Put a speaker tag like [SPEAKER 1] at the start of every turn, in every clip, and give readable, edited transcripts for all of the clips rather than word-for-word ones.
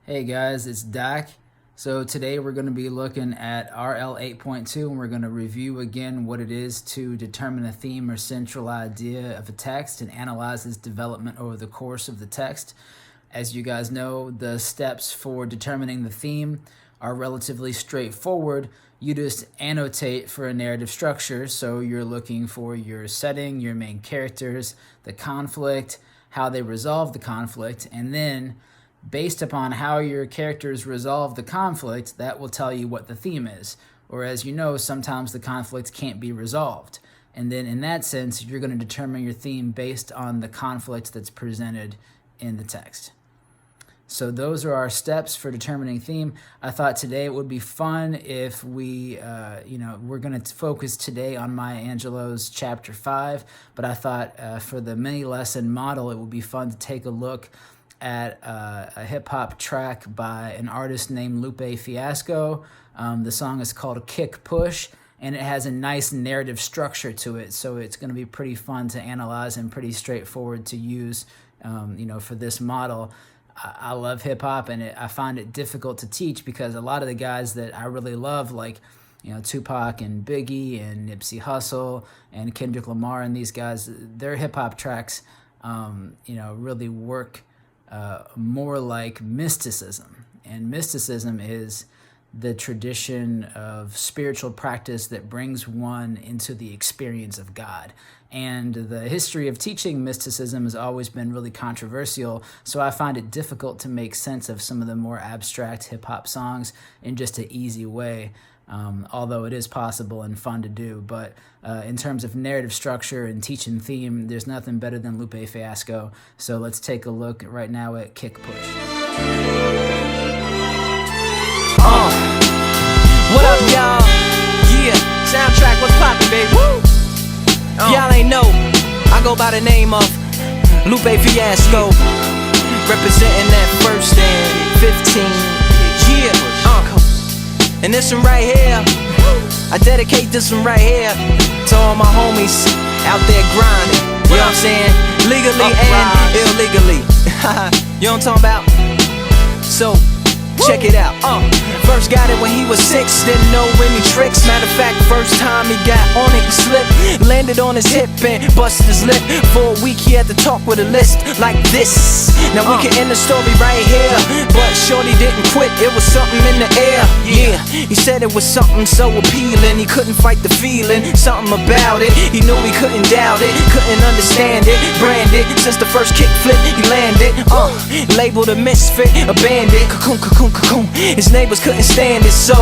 [SPEAKER 1] Hey guys, it's Dak. So today we're going to be looking at RL8.2 and we're going to review again what it is to determine a theme or central idea of a text and analyze its development over the course of the text. As you guys know, the steps for determining the theme are relatively straightforward. You just annotate for a narrative structure, so you're looking for your setting, your main characters, the conflict, how they resolve the conflict, and then based upon how your characters resolve the conflict, that will tell you what the theme is. Or as you know, sometimes the conflict can't be resolved. And then in that sense, you're going to determine your theme based on the conflict that's presented in the text. So those are our steps for determining theme. I thought today it would be fun if we're going to focus today on Maya Angelou's chapter 5, but I thought for the mini lesson model, it would be fun to take a look at a hip-hop track by an artist named Lupe Fiasco. The song is called Kick Push, and it has a nice narrative structure to it, so it's going to be pretty fun to analyze and pretty straightforward to use for this model. I love hip-hop, and I find it difficult to teach because a lot of the guys that I really love, like Tupac and Biggie and Nipsey Hussle and Kendrick Lamar and these guys, their hip-hop tracks really work more like mysticism. And mysticism is the tradition of spiritual practice that brings one into the experience of God. And the history of teaching mysticism has always been really controversial, so I find it difficult to make sense of some of the more abstract hip-hop songs in just an easy way. Although it is possible and fun to do. But in terms of narrative structure and teaching theme, there's nothing better than Lupe Fiasco. So let's take a look right now at Kick Push.
[SPEAKER 2] What up, y'all? Yeah, soundtrack, what's poppin', baby? Woo! Y'all ain't know, I go by the name of Lupe Fiasco, representing that first and 15. Yeah, and this one right here, I dedicate this one right here to all my homies out there grinding. You know what I'm saying? Legally and illegally. You know what I'm talking about? So, check it out. First got it when he was 6, didn't know any tricks. Matter of fact, first time he got on it, he slipped, landed on his hip and busted his lip. For a week he had to talk with a list like this. Now we can end the story right here, but shorty didn't quit, it was something in the air. Yeah, he said it was something so appealing, he couldn't fight the feeling, something about it. He knew he couldn't doubt it, couldn't understand it, branded since the first kick flip he landed. Labeled a misfit, a bandit, cocoon, cocoon, cocoon. His neighbors couldn't stand it, so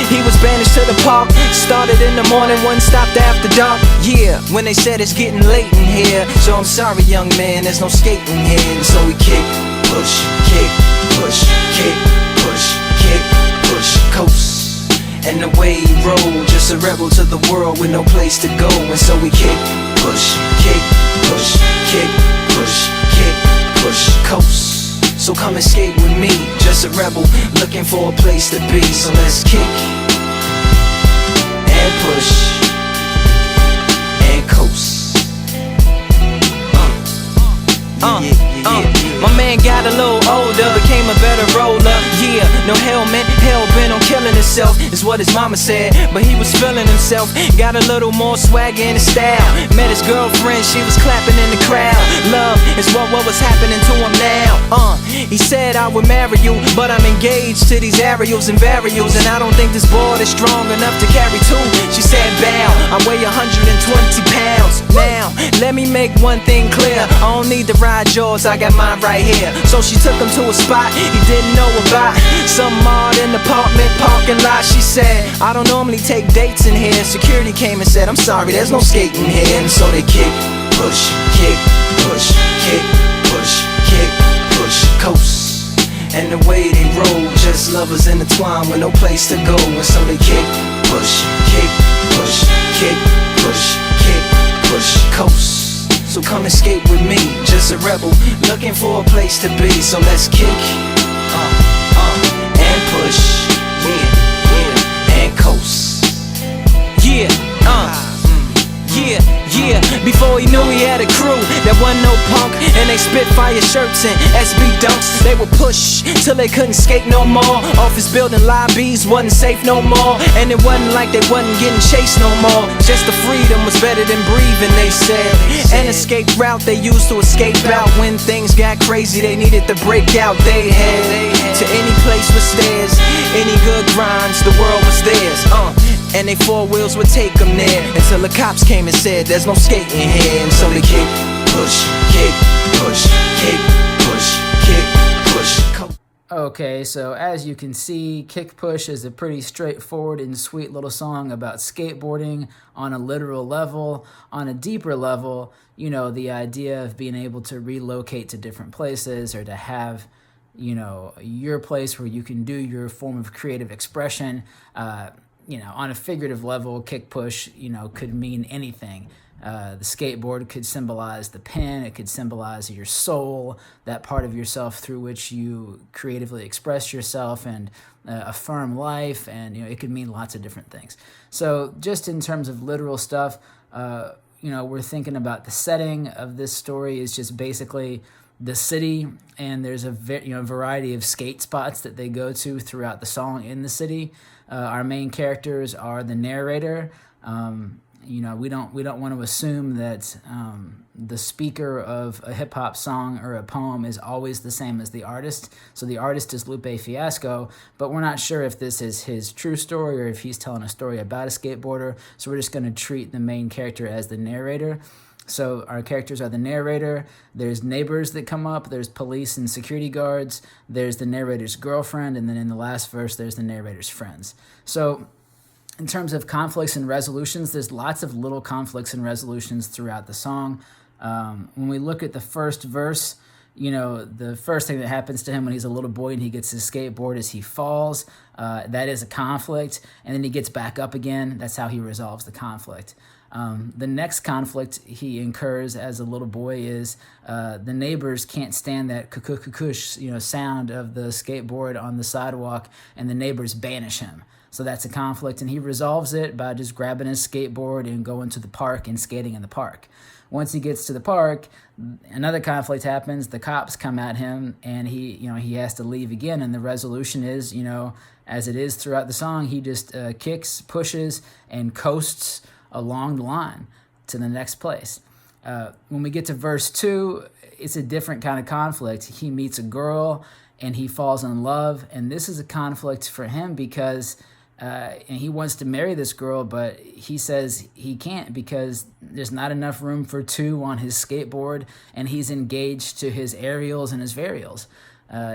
[SPEAKER 2] he was banished to the park. Started in the morning, one stopped after dark. Yeah, when they said it's getting late in here, so I'm sorry, young man, there's no skating here. So we kick, push, kick, push, kick, push, kick, push, coast. And the way he rolled, just a rebel to the world with no place to go. And so we kick, push, kick, push, kick, push, kick, push, coast. So come and skate with me, just a rebel looking for a place to be. So let's kick and push and coast. My man got a little older, became a better roller. Yeah, no helmet, hell-bent on killing himself is what his mama said, but he was feeling himself. Got a little more swag in his style. Met his girlfriend, she was clapping in the crowd. Love is what was happening to him now. He said I would marry you, but I'm engaged to these aerials and varials, and I don't think this board is strong enough to carry two. She said bow, I weigh 120 pounds. Now, let me make one thing clear, I don't need to ride yours, I got mine right here. So she took him to a spot he didn't know about, some odd in the apartment parking lot. She said, I don't normally take dates in here. Security came and said, I'm sorry, there's no skating here. And so they kick, push, kick, push, kick, push, kick, push, coast. And the way they roll, just lovers intertwined with no place to go. And so they kick, push, kick, push, kick, push, kick, push, coast. So come and skate with me, just a rebel looking for a place to be. So let's kick and push, yeah, and coast. Yeah, Before he knew he had a crew that wasn't no punk, and they spit fire shirts and SB dunks. They would push till they couldn't skate no more. Office building lobbies wasn't safe no more, and it wasn't like they wasn't getting chased no more. Just the freedom was better than breathing, they said. An escape route they used to escape out when things got crazy. They needed to break out. They head to any place with stairs, any good grinds, the world was theirs. And they four wheels would take them there until the cops came and said there's no skating here. And so they kick, push, kick, push, kick, push, kick, push.
[SPEAKER 1] Okay, so as you can see, Kick Push is a pretty straightforward and sweet little song about skateboarding on a literal level. On a deeper level, you know, the idea of being able to relocate to different places, or to have, you know, your place where you can do your form of creative expression. You know, on a figurative level, Kick Push, you know, could mean anything. The skateboard could symbolize the pen. It could symbolize your soul, that part of yourself through which you creatively express yourself and affirm life. And, you know, it could mean lots of different things. So just in terms of literal stuff, you know, we're thinking about the setting of this story is just basically the city, and there's a variety of skate spots that they go to throughout the song in the city. Our main characters are the narrator. You know, we don't want to assume that the speaker of a hip hop song or a poem is always the same as the artist. So the artist is Lupe Fiasco, but we're not sure if this is his true story or if he's telling a story about a skateboarder. So we're just going to treat the main character as the narrator. So our characters are the narrator, there's neighbors that come up, there's police and security guards, there's the narrator's girlfriend, and then in the last verse, there's the narrator's friends. So in terms of conflicts and resolutions, there's lots of little conflicts and resolutions throughout the song. When we look at the first verse, you know, the first thing that happens to him when he's a little boy and he gets his skateboard is he falls. That is a conflict, and then he gets back up again. That's how he resolves the conflict. The next conflict he incurs as a little boy is the neighbors can't stand that kukush, you know, sound of the skateboard on the sidewalk, and the neighbors banish him. So that's a conflict, and he resolves it by just grabbing his skateboard and going to the park and skating in the park. Once he gets to the park, another conflict happens. The cops come at him, and he has to leave again. And the resolution is, you know, as it is throughout the song, he just kicks, pushes, and coasts along the line to the next place. When we get to verse 2, it's a different kind of conflict. He meets a girl and he falls in love, and this is a conflict for him because and he wants to marry this girl, but he says he can't because there's not enough room for two on his skateboard, and he's engaged to his aerials and his varials.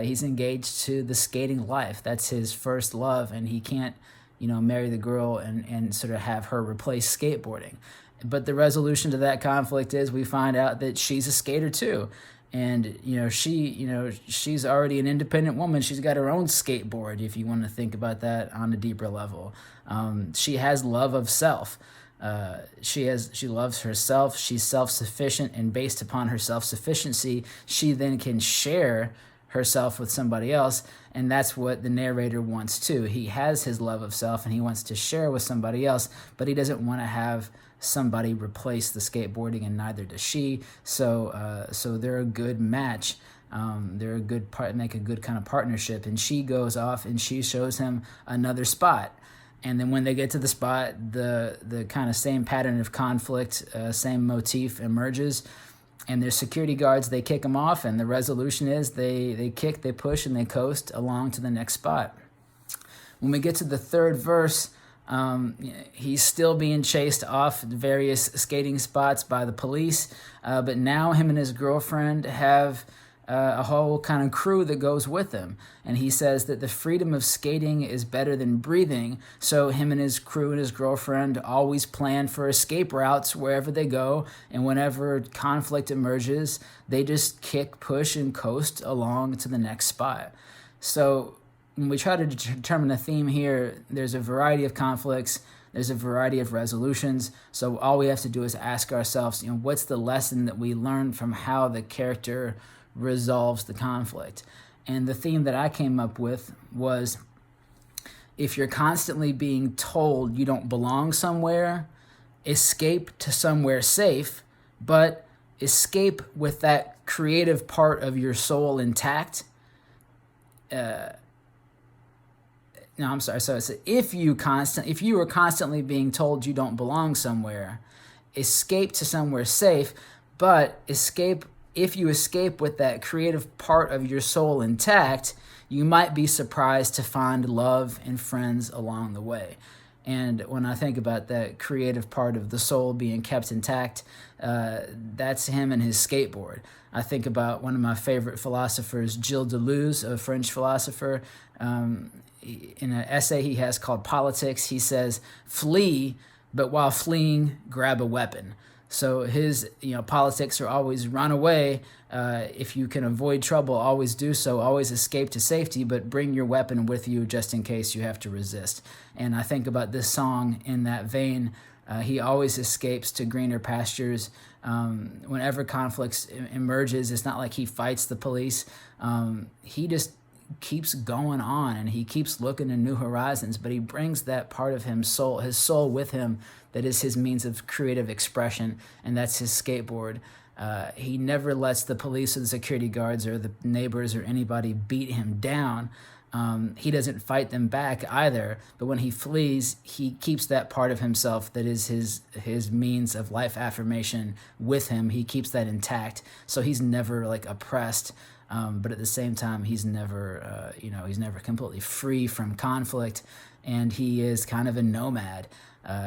[SPEAKER 1] He's engaged to the skating life. That's his first love, and he can't, you know, marry the girl and sort of have her replace skateboarding. But the resolution to that conflict is we find out that she's a skater too. And, she's already an independent woman. She's got her own skateboard, if you want to think about that on a deeper level. She has love of self. She loves herself. She's self-sufficient, and based upon her self-sufficiency, she then can share herself with somebody else, and that's what the narrator wants too. He has his love of self, and he wants to share with somebody else, but he doesn't want to have somebody replace the skateboarding, and neither does she. So they're a good match. They're a good make a good kind of partnership. And she goes off and she shows him another spot. And then when they get to the spot, the kind of same pattern of conflict, same motif emerges. And there's security guards. They kick them off, and the resolution is they kick, they push, and they coast along to the next spot. When we get to the third verse, he's still being chased off various skating spots by the police, but now him and his girlfriend have a whole kind of crew that goes with him. And he says that the freedom of skating is better than breathing, so him and his crew and his girlfriend always plan for escape routes wherever they go, and whenever conflict emerges, they just kick, push, and coast along to the next spot. So when we try to determine a theme here, there's a variety of conflicts, there's a variety of resolutions, so all we have to do is ask ourselves, what's the lesson that we learn from how the character resolves the conflict? And the theme that I came up with was, if you're constantly being told you don't belong somewhere, escape to somewhere safe, but escape with that creative part of your soul intact. No, I'm sorry. So it's if you are constantly being told you don't belong somewhere, escape to somewhere safe, but if you escape with that creative part of your soul intact, you might be surprised to find love and friends along the way. And when I think about that creative part of the soul being kept intact, that's him and his skateboard. I think about one of my favorite philosophers, Gilles Deleuze, a French philosopher. In an essay he has called Politics, he says, "Flee, but while fleeing, grab a weapon." So his, politics are always run away. If you can avoid trouble, always do so. Always escape to safety, but bring your weapon with you just in case you have to resist. And I think about this song in that vein. He always escapes to greener pastures. Whenever conflicts emerges, it's not like he fights the police. He just keeps going on, and he keeps looking to new horizons, but he brings that part of his soul with him that is his means of creative expression, and that's his skateboard. He never lets the police or the security guards or the neighbors or anybody beat him down. He doesn't fight them back either, but when he flees, he keeps that part of himself that is his means of life affirmation with him. He keeps that intact, so he's never oppressed. But at the same time, he's never completely free from conflict, and he is kind of a nomad.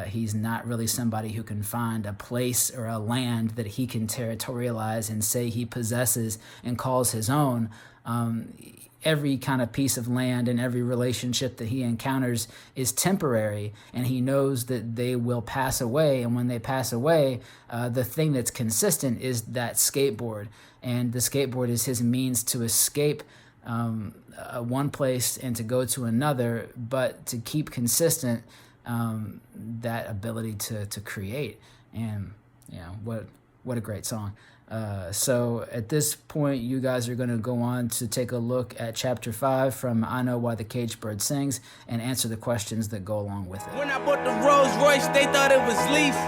[SPEAKER 1] He's not really somebody who can find a place or a land that he can territorialize and say he possesses and calls his own. Every kind of piece of land and every relationship that he encounters is temporary, and he knows that they will pass away. And when they pass away, the thing that's consistent is that skateboard. And the skateboard is his means to escape one place and to go to another, but to keep consistent that ability to create. And what a great song. So at this point, you guys are going to go on to take a look at Chapter 5 from I Know Why the Caged Bird Sings and answer the questions that go along with it.
[SPEAKER 3] When I bought the Rolls Royce, they thought it was lease.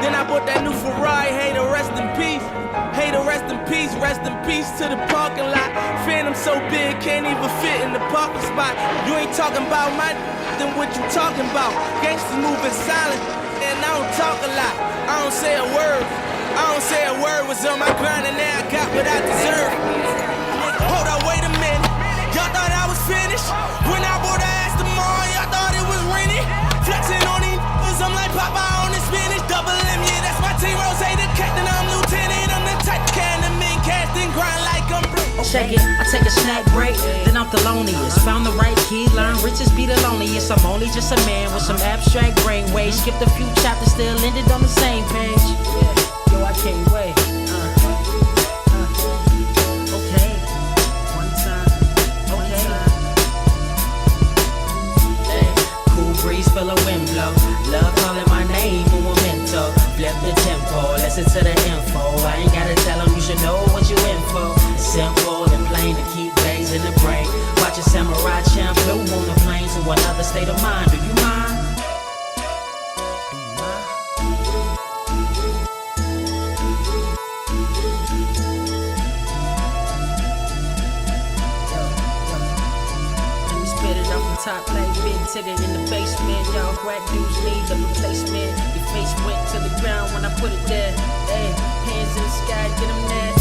[SPEAKER 3] Then I bought that new Ferrari, hey, to rest in peace. Hey, to rest in peace to the parking lot. Phantom so big, can't even fit in the parking spot. You ain't talking about my then what you talking about? Gangsters moving silent, and I don't talk a lot. I don't say a word. Was on my grind and now I got what I deserve. Hold up, wait a minute. Y'all thought I was finished. When I bought the Aston Martin, y'all thought it was rented. Flexing on these niggas, I'm like Popeye on the spinach. Double M, yeah, that's my team. Rose, the captain, I'm lieutenant. I'm the type of can the men cast and grind like I'm blue.
[SPEAKER 4] Check it, I take a snack break, then I'm thelonious. Found the right key, learn riches be the loneliest. I'm only just a man with some abstract brainwaves. Skipped a few chapters, still ended on the same page. Yo, I can't wait. Okay, one time, okay. Hey, cool breeze, feel a wind blow. Love calling my name, un momento. Flip the tempo, listen to the info. I ain't gotta tell them, you should know what you in for. It's simple and plain to keep days in the brain. Watch a samurai champ flew on the plane to another state of mind. Do you mind? Top like big ticket in the basement. Y'all crack dudes need a replacement. Your face went to the ground when I put it there. Hey, hands in the sky, get them there.